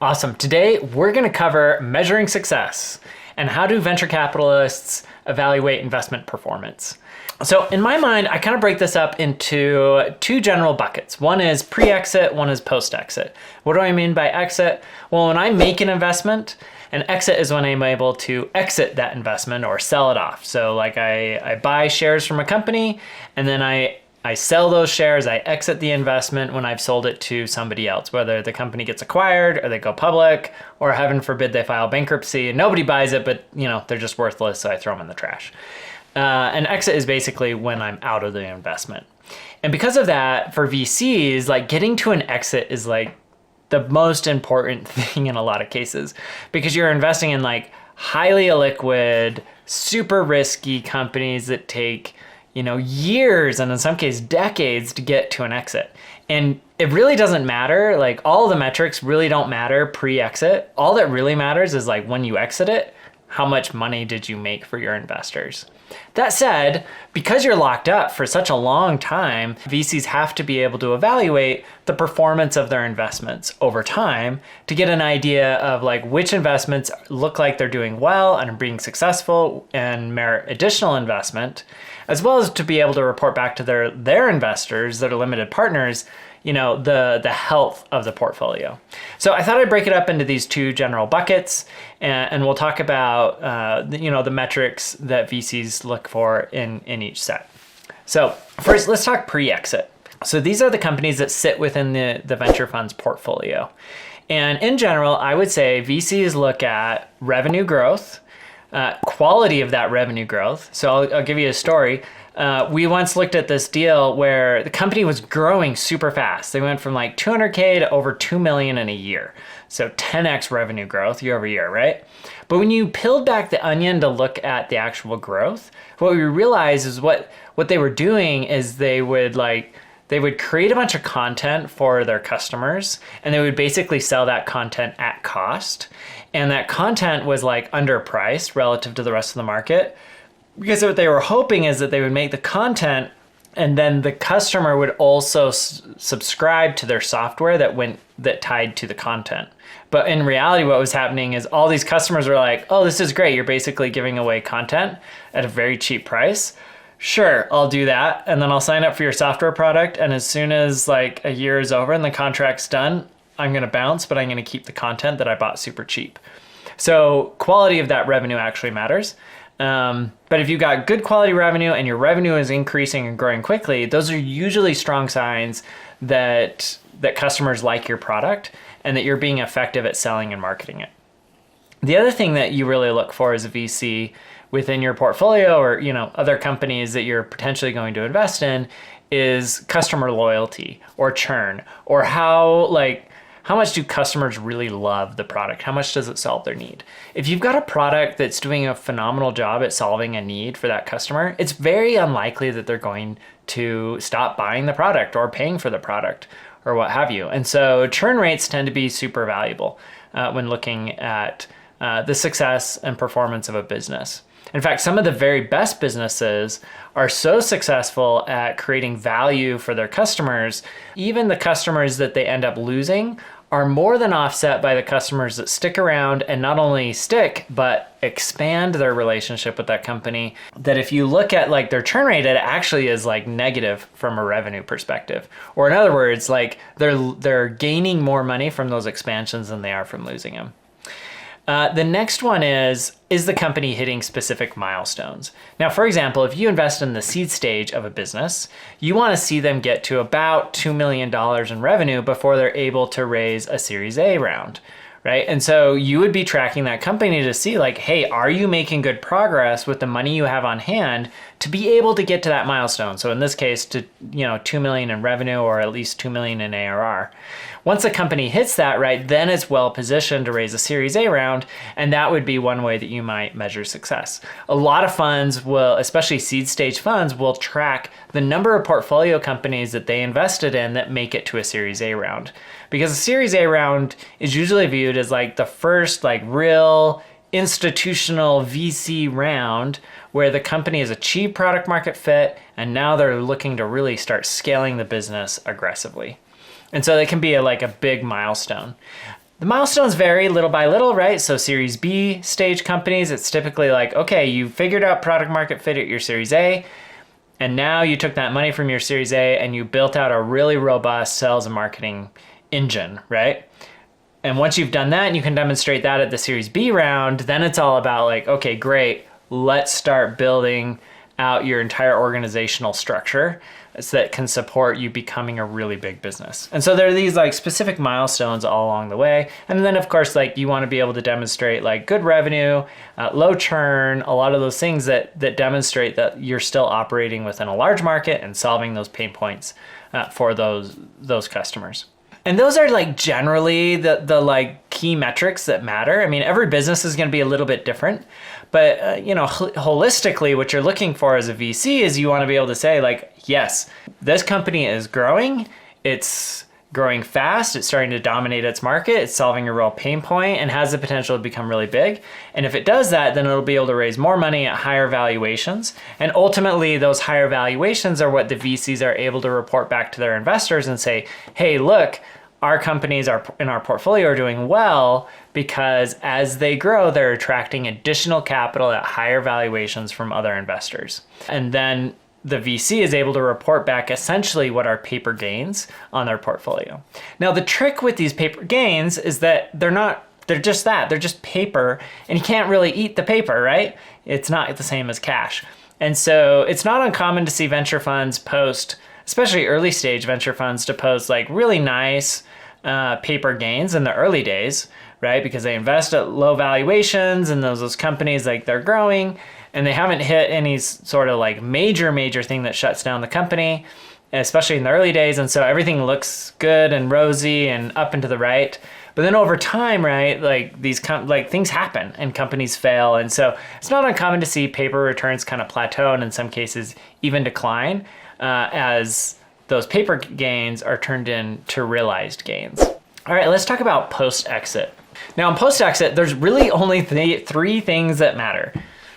Awesome. Today, we're going to cover measuring success and how do venture capitalists evaluate investment performance. So in my mind, I kind of break this up into two general buckets. One is pre-exit, one is post-exit. What do I mean by exit? Well, when I make an investment, an exit is when I'm able to exit that investment or sell it off. So like I buy shares from a company and then I sell those shares, I exit the investment when I've sold it to somebody else, whether the company gets acquired or they go public, or heaven forbid they file bankruptcy and nobody buys it, but they're just worthless, so I throw them in the trash. An exit is basically when I'm out of the investment. And because of that, for VCs, like getting to an exit is like the most important thing in a lot of cases, because you're investing in like highly illiquid, super risky companies that take years and in some cases decades to get to an exit. And it really doesn't matter. Like all the metrics really don't matter pre-exit. All that really matters is like when you exit it, how much money did you make for your investors? That said, because you're locked up for such a long time, VCs have to be able to evaluate the performance of their investments over time to get an idea of like which investments look like they're doing well and are being successful and merit additional investment, as well as to be able to report back to their investors that are limited partners, the health of the portfolio. So I thought I'd break it up into these two general buckets, and we'll talk about the metrics that VCs look for in each set. So first, let's talk pre-exit. So these are the companies that sit within the venture fund's portfolio. And in general, I would say VCs look at revenue growth, quality of that revenue growth. So I'll give you a story. We once looked at this deal where the company was growing super fast. They went from like 200K to over 2 million in a year. So 10x revenue growth year over year, right? But when you peeled back the onion to look at the actual growth, what we realized is what they were doing is they would create a bunch of content for their customers, and they would basically sell that content at cost. And that content was like underpriced relative to the rest of the market, because what they were hoping is that they would make the content and then the customer would also subscribe to their software that tied to the content. But in reality, what was happening is all these customers were like, oh, this is great. You're basically giving away content at a very cheap price. Sure, I'll do that. And then I'll sign up for your software product. And as soon as like a year is over and the contract's done, I'm going to bounce, but I'm going to keep the content that I bought super cheap. So quality of that revenue actually matters. But if you've got good quality revenue and your revenue is increasing and growing quickly, those are usually strong signs that customers like your product and that you're being effective at selling and marketing it. The other thing that you really look for as a VC within your portfolio or other companies that you're potentially going to invest in is customer loyalty or churn, or how much do customers really love the product? How much does it solve their need? If you've got a product that's doing a phenomenal job at solving a need for that customer, it's very unlikely that they're going to stop buying the product or paying for the product or what have you. And so churn rates tend to be super valuable when looking at the success and performance of a business. In fact, some of the very best businesses are so successful at creating value for their customers, even the customers that they end up losing are more than offset by the customers that stick around and not only stick, but expand their relationship with that company. That if you look at like their churn rate, it actually is like negative from a revenue perspective. Or in other words, like they're gaining more money from those expansions than they are from losing them. The next one is the company hitting specific milestones? Now, for example, if you invest in the seed stage of a business, you want to see them get to about $2 million in revenue before they're able to raise a Series A round, right? And so you would be tracking that company to see like, hey, are you making good progress with the money you have on hand to be able to get to that milestone? So in this case, to 2 million in revenue or at least 2 million in ARR. Once a company hits that, right, then it's well positioned to raise a Series A round, and that would be one way that you might measure success. A lot of funds will, especially seed stage funds, will track the number of portfolio companies that they invested in that make it to a Series A round. Because a Series A round is usually viewed as like the first like real institutional VC round where the company has achieved product market fit and now they're looking to really start scaling the business aggressively. And so they can be like a big milestone. The milestones vary little by little, right? So Series B stage companies, it's typically like, okay, you figured out product market fit at your Series A, and now you took that money from your Series A and you built out a really robust sales and marketing engine, right? And once you've done that and you can demonstrate that at the Series B round, then it's all about like, okay, great, let's start building out your entire organizational structure so that can support you becoming a really big business. And so there are these like specific milestones all along the way. And then of course, like you want to be able to demonstrate like good revenue, low churn, a lot of those things that demonstrate that you're still operating within a large market and solving those pain points for those customers. And those are like generally the like key metrics that matter. I mean, every business is going to be a little bit different, but holistically, what you're looking for as a VC is you want to be able to say like, yes, this company is growing. It's growing fast. It's starting to dominate its market. It's solving a real pain point and has the potential to become really big. And if it does that, then it'll be able to raise more money at higher valuations. And ultimately, those higher valuations are what the VCs are able to report back to their investors and say, hey, look, our companies in our portfolio are doing well because as they grow, they're attracting additional capital at higher valuations from other investors. And then the VC is able to report back essentially what are paper gains on their portfolio. Now, the trick with these paper gains is that they're just that. They're just paper, and you can't really eat the paper, right? It's not the same as cash. And so it's not uncommon to see venture funds post, especially early stage venture funds, to post like really nice paper gains in the early days, right? Because they invest at low valuations and those companies, like they're growing and they haven't hit any sort of like major thing that shuts down the company, especially in the early days. And so everything looks good and rosy and up and to the right. But then over time, right, like these things happen and companies fail. And so it's not uncommon to see paper returns kind of plateau and in some cases even decline as those paper gains are turned into realized gains. All right, let's talk about post-exit. Now in post-exit, there's really only three things that matter,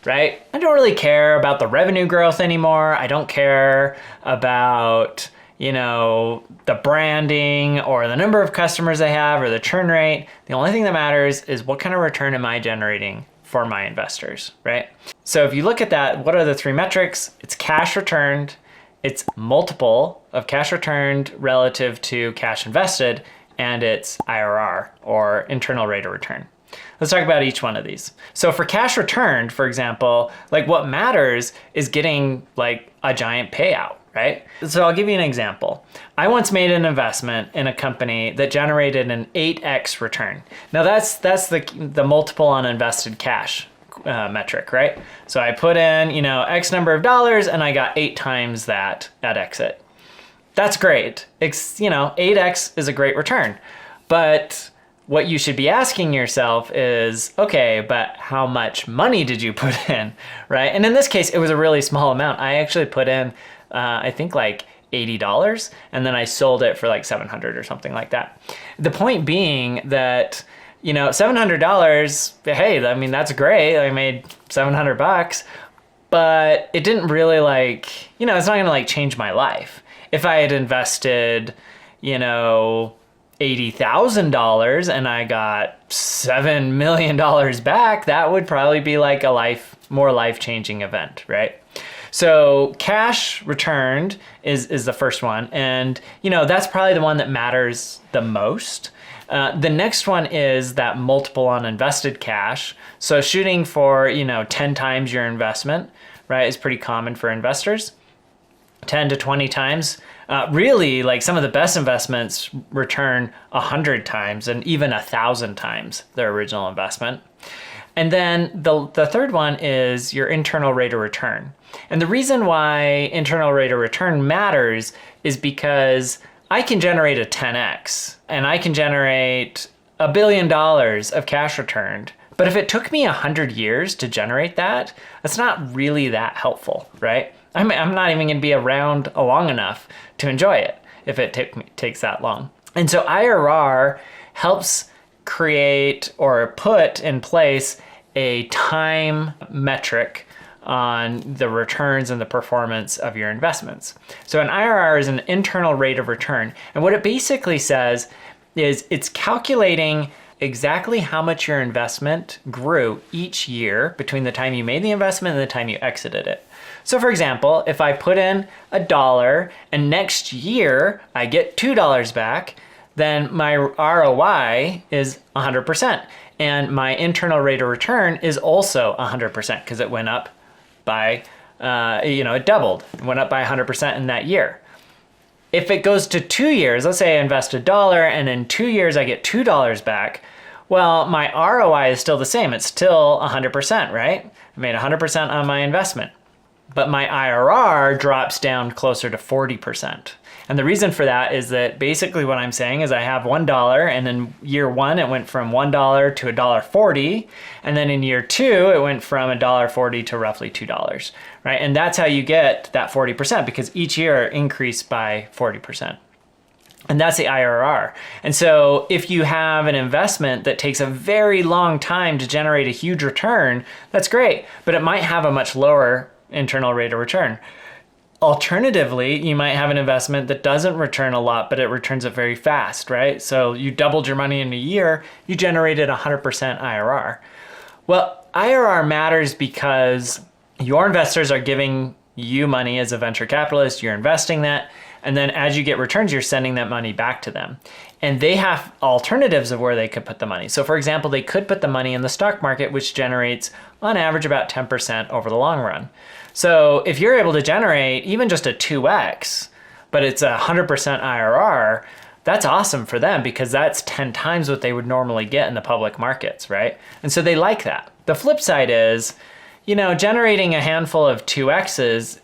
right? I don't really care about the revenue growth anymore. I don't care about, the branding or the number of customers I have or the churn rate. The only thing that matters is what kind of return am I generating for my investors, right? So if you look at that, what are the three metrics? It's cash returned, it's multiple of cash returned relative to cash invested, and it's IRR, or internal rate of return. Let's talk about each one of these. So for cash returned, for example, like what matters is getting like a giant payout, right? So I'll give you an example. I once made an investment in a company that generated an 8x return. Now that's the multiple on invested cash metric, right? So I put in, X number of dollars and I got 8 times that at exit. That's great. 8x is a great return. But what you should be asking yourself is, okay, but how much money did you put in, right? And in this case, it was a really small amount. I actually put in, I think like $80, and then I sold it for like $700 or something like that. The point being that, $700, hey, I mean, that's great. I made $700, but it didn't really it's not gonna change my life. If I had invested, $80,000 and I got $7 million back, that would probably be like a more life-changing event, right? So cash returned is the first one. And, that's probably the one that matters the most. The next one is that multiple on invested cash. So shooting for, 10 times your investment, right, is pretty common for investors. 10 to 20 times. Really, like some of the best investments return 100 times and even 1,000 times their original investment. And then the third one is your internal rate of return. And the reason why internal rate of return matters is because I can generate a 10x and I can generate $1 billion of cash returned. But if it took me 100 years to generate that, that's not really that helpful, right? I'm not even going to be around long enough to enjoy it if it takes that long. And so IRR helps create or put in place a time metric on the returns and the performance of your investments. So an IRR is an internal rate of return. And what it basically says is it's calculating exactly how much your investment grew each year between the time you made the investment and the time you exited it. So for example, if I put in $1 and next year I get $2 back, then my ROI is 100%. And my internal rate of return is also 100% because it went up by, it doubled. It went up by 100% in that year. If it goes to 2 years, let's say I invest $1 and in 2 years I get $2 back, well, my ROI is still the same. It's still 100%, right? I made 100% on my investment. But my IRR drops down closer to 40%. And the reason for that is that basically what I'm saying is I have $1 and in year one, it went from $1 to $1.40. And then in year two, it went from $1.40 to roughly $2, right? And that's how you get that 40% because each year increased by 40%. And that's the IRR. And so if you have an investment that takes a very long time to generate a huge return, that's great, but it might have a much lower internal rate of return. Alternatively, you might have an investment that doesn't return a lot, but it returns it very fast, right? So you doubled your money in a year, you generated 100% IRR. Well, IRR matters because your investors are giving you money as a venture capitalist, you're investing that, and then as you get returns, you're sending that money back to them. And they have alternatives of where they could put the money. So for example, they could put the money in the stock market, which generates on average about 10% over the long run. So if you're able to generate even just a 2x, but it's 100% IRR, that's awesome for them because that's 10 times what they would normally get in the public markets, right? And so they like that. The flip side is, generating a handful of 2x's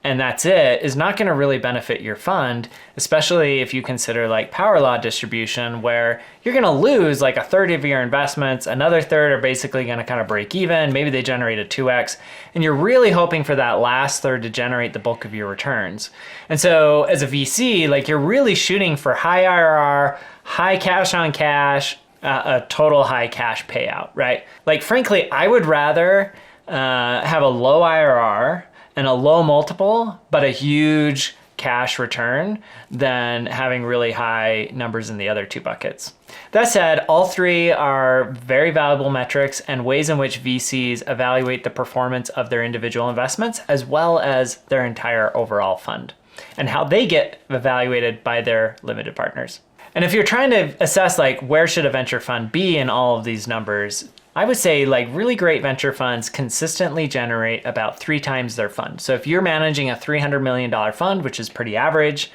and that's it is not going to really benefit your fund, especially if you consider like power law distribution, where you're going to lose like a third of your investments, another third are basically going to kind of break even, maybe they generate a 2x, and you're really hoping for that last third to generate the bulk of your returns. And so as a VC, like you're really shooting for high IRR, high cash on cash, a total high cash payout, right? Like frankly, I would rather have a low IRR and a low multiple, but a huge cash return than having really high numbers in the other two buckets. That said, all three are very valuable metrics and ways in which VCs evaluate the performance of their individual investments as well as their entire overall fund and how they get evaluated by their limited partners. And if you're trying to assess like where should a venture fund be in all of these numbers, I would say like really great venture funds consistently generate about 3 times their fund. So if you're managing a $300 million fund, which is pretty average,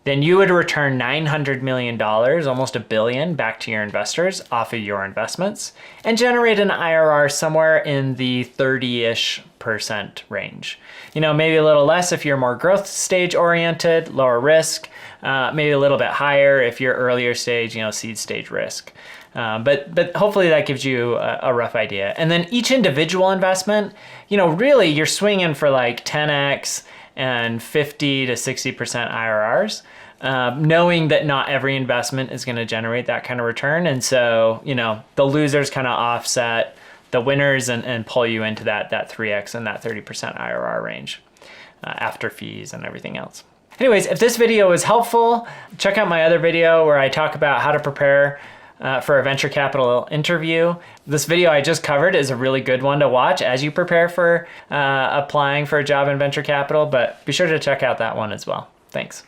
then you would return $900 million, almost $1 billion back to your investors off of your investments and generate an IRR somewhere in the 30-ish% range. Maybe a little less if you're more growth stage oriented, lower risk, maybe a little bit higher if you're earlier stage, seed stage risk. But hopefully that gives you a rough idea. And then each individual investment, really you're swinging for like 10x and 50 to 60% IRRs, knowing that not every investment is going to generate that kind of return. And so, the losers kind of offset the winners and pull you into that 3x and that 30% IRR range after fees and everything else. Anyways, if this video was helpful, check out my other video where I talk about how to prepare for a venture capital interview. This video I just covered is a really good one to watch as you prepare for applying for a job in venture capital, but be sure to check out that one as well. Thanks.